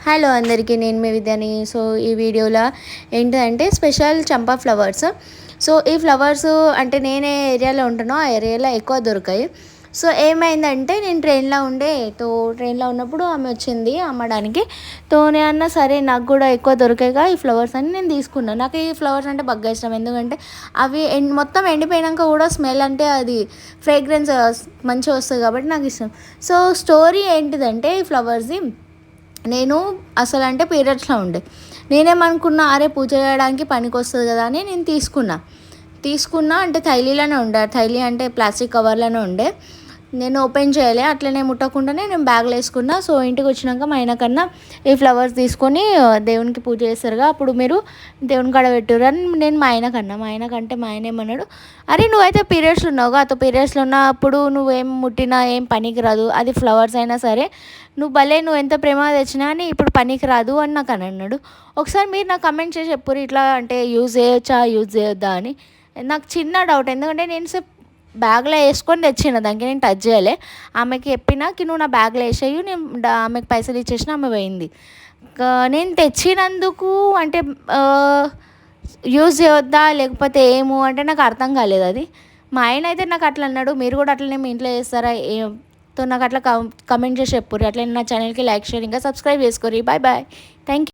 Hello అందరికీ, నేను మీ విద్యాని. So ఈ వీడియోలో ఏంటంటే స్పెషల్ చంపా ఫ్లవర్స్. సో ఈ ఫ్లవర్స్ అంటే నేను ఏ ఏరియాలో ఉంటానో ఆ ఏరియాలో ఎక్కువ దొరికాయి. సో ఏమైందంటే నేను ట్రైన్లో ఉన్నప్పుడు ఆమె వచ్చింది అమ్మడానికి. నేను అన్నా సరే నాకు కూడా ఎక్కువ దొరికాయిగా ఈ ఫ్లవర్స్ అని నేను తీసుకున్నాను. నాకు ఈ ఫ్లవర్స్ అంటే బాగా ఇష్టం. ఎందుకంటే అవి మొత్తం ఎండిపోయాక కూడా స్మెల్ అంటే అది ఫ్రేగ్రెన్స్ మంచిగా వస్తుంది కాబట్టి నాకు ఇష్టం. సో స్టోరీ ఏంటిదంటే ఈ ఫ్లవర్స్ది, నేను అసలు అంటే పీరియడ్స్లో ఉండే. నేనేమనుకున్నా, అరే పూజ చేయడానికి పనికి వస్తుంది కదా అని నేను తీసుకున్నా అంటే థైలీలోనే ఉండే. థైలీ అంటే ప్లాస్టిక్ కవర్లోనే ఉండే. నేను ఓపెన్ చేయలే, అట్లనే ముట్టకుండానే నేను బ్యాగ్లో వేసుకున్నా. సో ఇంటికి వచ్చినాక మా ఆయన కన్నా ఈ ఫ్లవర్స్ తీసుకొని దేవునికి పూజ చేస్తారుగా, అప్పుడు మీరు దేవుని కాడ పెట్టుర్రు అని నేను మా ఆయనకంటే మా ఆయన ఏమన్నాడు, అరే నువ్వైతే పీరియడ్స్లో ఉన్నావుగా, పీరియడ్స్లో ఉన్నప్పుడు నువ్వేం ముట్టినా ఏం పనికి రాదు, అది ఫ్లవర్స్ అయినా సరే నువ్వు ఎంత ప్రేమ తెచ్చినా అని ఇప్పుడు పనికి రాదు అని నాకు అని అన్నాడు. ఒకసారి మీరు నాకు కమెంట్ చేసి చెప్పుర్రు, ఇట్లా అంటే యూజ్ చేయొద్దా అని. నాకు చిన్న డౌట్, ఎందుకంటే నేను బ్యాగ్లో వేసుకొని తెచ్చిన, దానికి నేను టచ్ చేయలే. ఆమెకి చెప్పినాకి నువ్వు నా బ్యాగ్లో వేసేయి, నేను ఆమెకు పైసలు ఇచ్చేసిన, ఆమె పోయింది. నేను తెచ్చినందుకు అంటే యూజ్ చేయొద్దా లేకపోతే ఏమో అంటే నాకు అర్థం కాలేదు అది. మా ఆయన అయితే నాకు అట్లా అన్నాడు. మీరు కూడా అట్లనే మీ ఇంట్లో చేస్తారా నాకు అట్లా కమెంట్ చేసి చెప్పుర్రి. అట్లనే నా ఛానల్కి లైక్, షేర్ ఇంకా సబ్స్క్రైబ్ చేసుకోర్రి. Bye bye. Thank you.